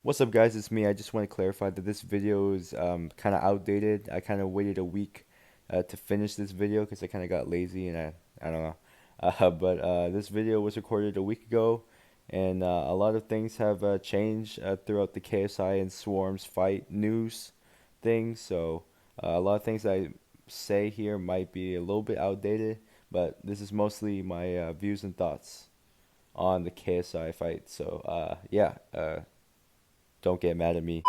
What's up, guys? It's me. I just want to clarify that this video is kind of outdated. I kind of waited a week to finish this video because I kind of got lazy and I don't know. But this video was recorded a week ago, and a lot of things have changed throughout the KSI and Swarmz fight news thing. So a lot of things I say here might be a little bit outdated, but this is mostly my views and thoughts on the KSI fight. So yeah. Don't get mad at me.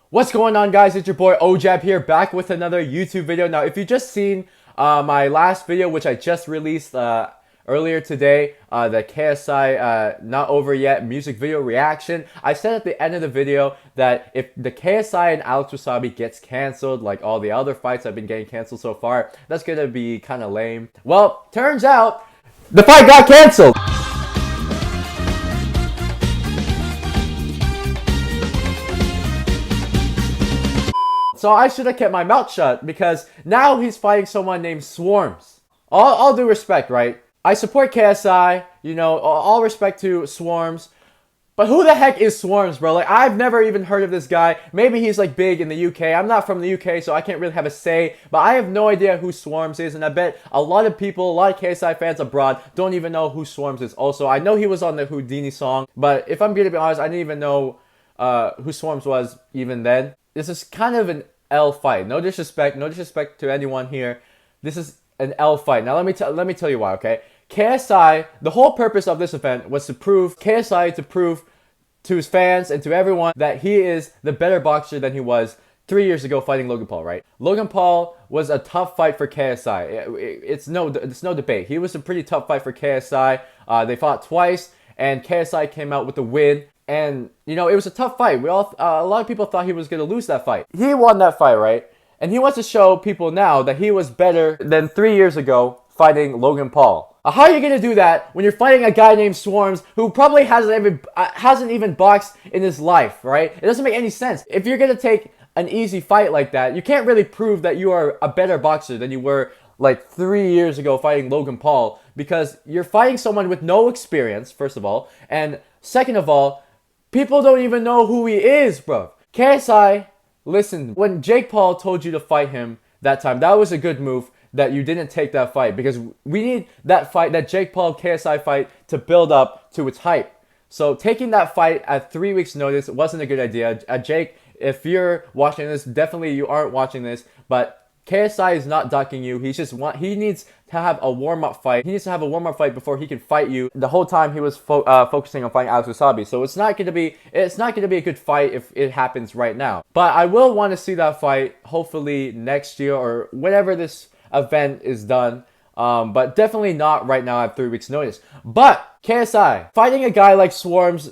What's going on, guys? It's your boy OAJAB here, back with another YouTube video. Now, if you just seen my last video, which I just released earlier today, the KSI Not Over Yet music video reaction, I said at the end of the video that if the KSI and Alex Wasabi gets canceled, like all the other fights have been getting canceled so far, that's gonna be kind of lame. Well, turns out the fight got canceled. So I should have kept my mouth shut because now he's fighting someone named Swarmz. All due respect, right? I support KSI, you know, all respect to Swarmz. But who the heck is Swarmz, bro? Like, I've never even heard of this guy. Maybe he's like big in the UK. I'm not from the UK, so I can't really have a say. But I have no idea who Swarmz is. And I bet a lot of people, a lot of KSI fans abroad don't even know who Swarmz is. Also, I know he was on the Houdini song. But if I'm going to be honest, I didn't even know who Swarmz was even then. This is kind of an L fight. No disrespect to anyone here. This is an L fight. Now let me tell you why, okay? KSI, the whole purpose of this event was to prove to his fans and to everyone that he is the better boxer than he was 3 years ago fighting Logan Paul, right? Logan Paul was a tough fight for KSI. It's no debate. He was a pretty tough fight for KSI. They fought twice, and KSI came out with the win. And, you know, it was a tough fight. A lot of people thought he was going to lose that fight. He won that fight, right? And he wants to show people now that he was better than 3 years ago fighting Logan Paul. How are you going to do that when you're fighting a guy named Swarmz who probably hasn't even boxed in his life, right? It doesn't make any sense. If you're going to take an easy fight like that, you can't really prove that you are a better boxer than you were like 3 years ago fighting Logan Paul, because you're fighting someone with no experience, first of all, and second of all, people don't even know who he is, bro. KSI, listen, when Jake Paul told you to fight him that time, that was a good move that you didn't take that fight, because we need that fight, that Jake Paul KSI fight, to build up to its hype. So taking that fight at 3 weeks notice wasn't a good idea. Jake, if you're watching this, definitely you aren't watching this, but KSI is not ducking you. He needs to have a warm-up fight. He needs to have a warm-up fight before he can fight you. The whole time he was focusing on fighting Alex Wasabi. So it's not going to be a good fight if it happens right now. But I will want to see that fight hopefully next year or whenever this event is done. But definitely not right now at 3 weeks notice. But KSI, fighting a guy like Swarmz,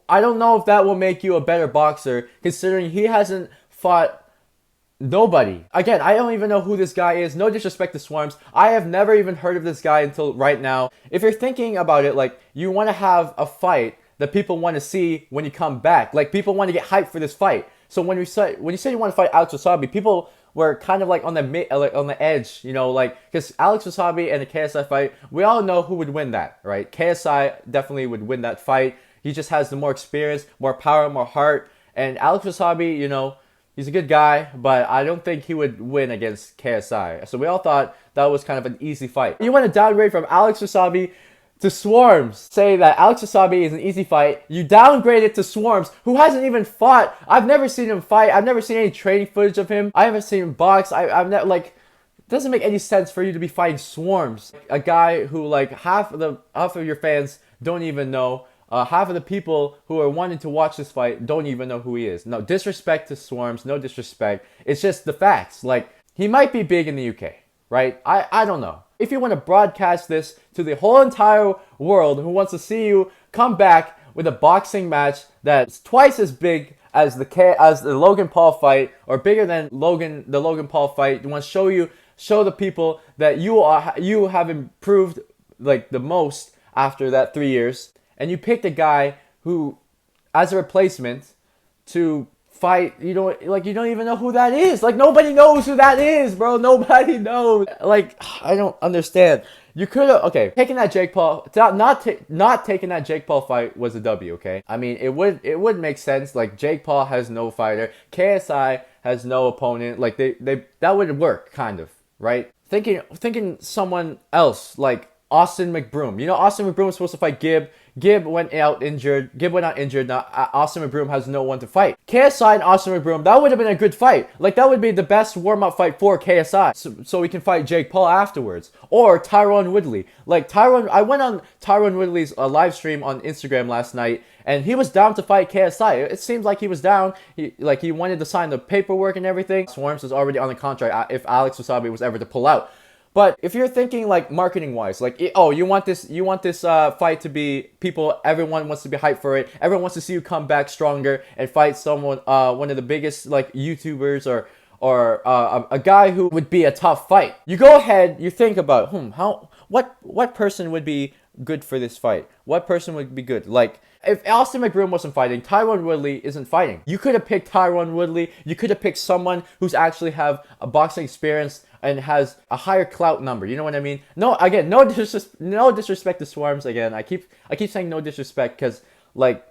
I don't know if that will make you a better boxer, considering he hasn't fought nobody. Again, I don't even know who this guy is. No disrespect to Swarmz. I have never even heard of this guy until right now. If you're thinking about it, like, you want to have a fight that people want to see when you come back. Like, people want to get hyped for this fight. So when you said you want to fight Alex Wasabi, people were kind of like on the edge, you know, like, because Alex Wasabi and the KSI fight, we all know who would win that, right? KSI definitely would win that fight. He just has the more experience, more power, more heart. And Alex Wasabi, you know, he's a good guy, but I don't think he would win against KSI. So we all thought that was kind of an easy fight. You want to downgrade from Alex Wasabi to Swarmz. Say that Alex Wasabi is an easy fight. You downgrade it to Swarmz, who hasn't even fought. I've never seen him fight. I've never seen any training footage of him. I haven't seen him box. I've never, like, it doesn't make any sense for you to be fighting Swarmz. A guy who, like, half of your fans don't even know. Half of the people who are wanting to watch this fight don't even know who he is. No disrespect to Swarmz, no disrespect. It's just the facts. Like, he might be big in the UK, right? I don't know. If you want to broadcast this to the whole entire world who wants to see you come back with a boxing match that's twice as big as the Logan Paul fight, or bigger than the Logan Paul fight, you want to show the people that you have improved like the most after that 3 years. And you picked a guy who, as a replacement, to fight, you don't even know who that is. Like, nobody knows who that is, bro. Nobody knows. Like, I don't understand. You could have, okay, taking that Jake Paul, not taking that Jake Paul fight was a W, okay? I mean, it would make sense. Like, Jake Paul has no fighter, KSI has no opponent. Like, that would work, kind of, right? Thinking someone else, like Austin McBroom. You know, Austin McBroom was supposed to fight Gibb. Gibb went out injured. Gibb went out injured. Now Austin McBroom has no one to fight. KSI and Austin McBroom, that would have been a good fight. Like, that would be the best warm-up fight for KSI. So we can fight Jake Paul afterwards. Or Tyron Woodley. Like, I went on Tyron Woodley's live stream on Instagram last night, and he was down to fight KSI. It seems like he was down. He wanted to sign the paperwork and everything. Swarmz is already on the contract if Alex Wasabi was ever to pull out. But if you're thinking, like, marketing wise, like, oh, you want this fight to be everyone wants to be hyped for it. Everyone wants to see you come back stronger and fight someone, one of the biggest, like, YouTubers or a guy who would be a tough fight. You go ahead, you think about, what person would be good for this fight? What person would be good? Like, if Austin McBroom wasn't fighting, Tyron Woodley isn't fighting. You could have picked Tyron Woodley. You could have picked someone who's actually have a boxing experience and has a higher clout number. You know what I mean? No, again, no disrespect to Swarmz. Again, I keep saying no disrespect because, like,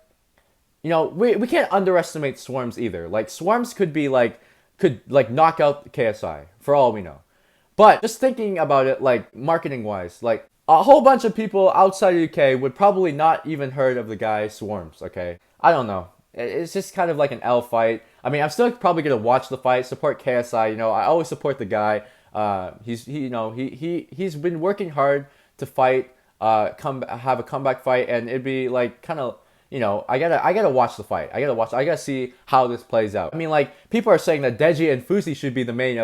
you know, we can't underestimate Swarmz either. Like, Swarmz could knock out KSI for all we know. But just thinking about it, like, marketing wise, like, a whole bunch of people outside of the UK would probably not even heard of the guy Swarmz, okay? I don't know. It's just kind of like an L fight. I mean, I'm still probably going to watch the fight, support KSI, you know. I always support the guy. He's been working hard to fight, have a comeback fight, and it'd be like kind of, you know, I gotta watch the fight. I gotta see how this plays out. I mean, like, people are saying that Deji and Fuzi should be the main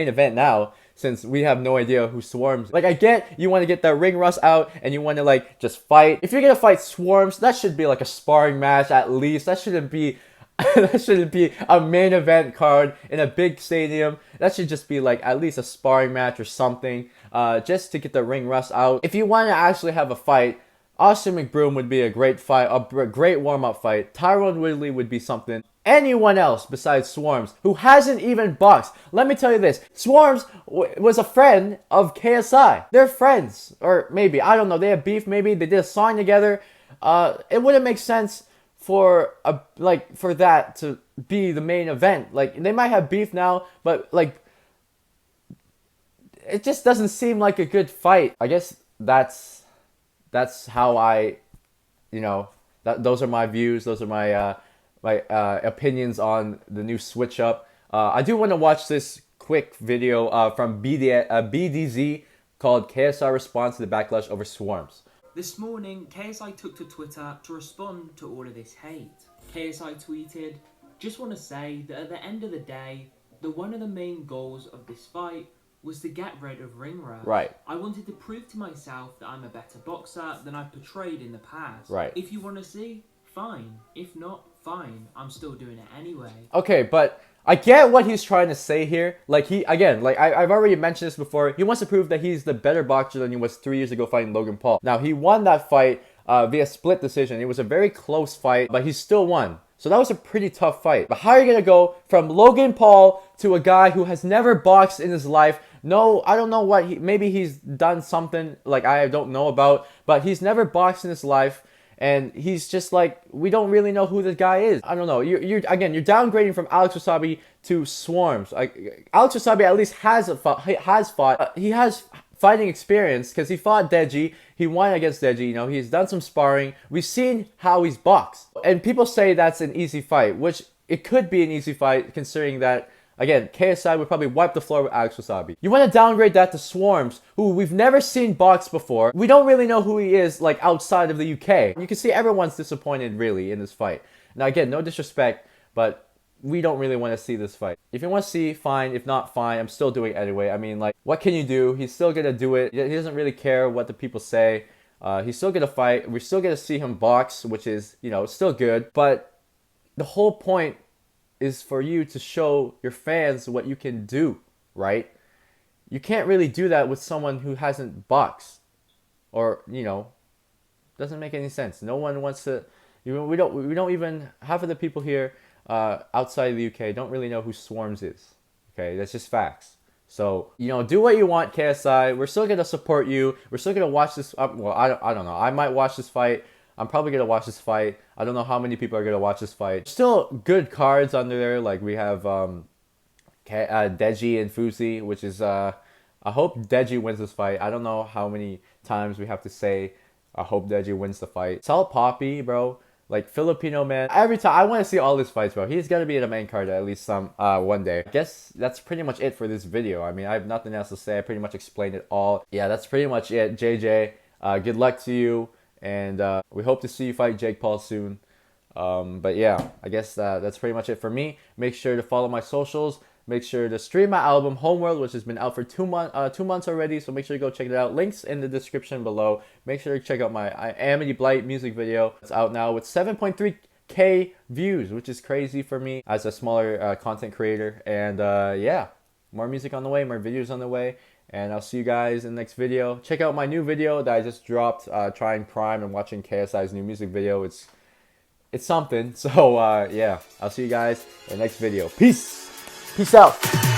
event now, since we have no idea who Swarmz. Like, I get you want to get that ring rust out and you want to, like, just fight. If you're gonna fight Swarmz, that should be like a sparring match at least. That shouldn't be that shouldn't be a main event card in a big stadium. That should just be like at least a sparring match or something, just to get the ring rust out. If you want to actually have a fight, Austin McBroom would be a great fight, a great warm-up fight. Tyron Woodley would be something. Anyone else besides Swarmz, who hasn't even boxed. Let me tell you this. Swarmz was a friend of KSI. They're friends. Or maybe, I don't know, they have beef maybe. They did a song together. It wouldn't make sense for that to be the main event. Like, they might have beef now, but, like, it just doesn't seem like a good fight. I guess that's how I, you know, those are my views. Those are my opinions on the new switch up. I do want to watch this quick video from BDZ called KSI Response to the Backlash over Swarmz. This morning, KSI took to Twitter to respond to all of this hate. KSI tweeted, "Just want to say that at the end of the day, one of the main goals of this fight was to get rid of ring rust. Right. I wanted to prove to myself that I'm a better boxer than I've portrayed in the past. Right. If you want to see, fine. If not, fine. I'm still doing it anyway." Okay, but I get what he's trying to say here. Like, I've already mentioned this before. He wants to prove that he's the better boxer than he was 3 years ago fighting Logan Paul. Now, he won that fight via split decision. It was a very close fight, but he still won. So that was a pretty tough fight. But how are you going to go from Logan Paul to a guy who has never boxed in his life? No, I don't know what maybe he's done something like I don't know about, but he's never boxed in his life. And he's just like, we don't really know who this guy is. I don't know. You're downgrading from Alex Wasabi to Swarmz. Like, Alex Wasabi at least has fought. He has fighting experience because he fought Deji. He won against Deji. You know, he's done some sparring. We've seen how he's boxed. And people say that's an easy fight, which it could be an easy fight considering that, again, KSI would probably wipe the floor with Alex Wasabi. You want to downgrade that to Swarmz, who we've never seen box before. We don't really know who he is, like, outside of the UK. You can see everyone's disappointed, really, in this fight. Now, again, no disrespect, but we don't really want to see this fight. If you want to see, fine. If not, fine. I'm still doing it anyway. I mean, like, what can you do? He's still going to do it. He doesn't really care what the people say. He's still going to fight. We're still going to see him box, which is, you know, still good. But the whole point is for you to show your fans what you can do, right? You can't really do that with someone who hasn't boxed, or, you know, doesn't make any sense. No one wants to. We don't even, half of the people here outside the UK don't really know who Swarmz is. Okay, that's just facts. So, you know, do what you want, KSI. We're still gonna support you. We're still gonna watch this. Well, I don't know. I might watch this fight. I'm probably gonna watch this fight. I don't know how many people are gonna watch this fight. Still good cards under there. Like we have Deji and Fuzi, which is I hope Deji wins this fight. I don't know how many times we have to say I hope Deji wins the fight. Sal Poppy, bro. Like Filipino man. Every time I want to see all his fights, bro. He's gonna be in the main card at least some one day. I guess that's pretty much it for this video. I mean, I have nothing else to say. I pretty much explained it all. Yeah, that's pretty much it. JJ, good luck to you, and we hope to see you fight Jake Paul soon. But yeah, I guess that's pretty much it for me. Make sure to follow my socials. Make sure to stream my album Homeworld, which has been out for 2 months already. So make sure to go check it out. Links in the description below. Make sure to check out my AMITY BLIGHT music video. It's out now with 7.3K views, which is crazy for me as a smaller content creator. And yeah, more music on the way, more videos on the way. And I'll see you guys in the next video. Check out my new video that I just dropped, trying Prime and watching KSI's new music video. It's something. So yeah, I'll see you guys in the next video. Peace out.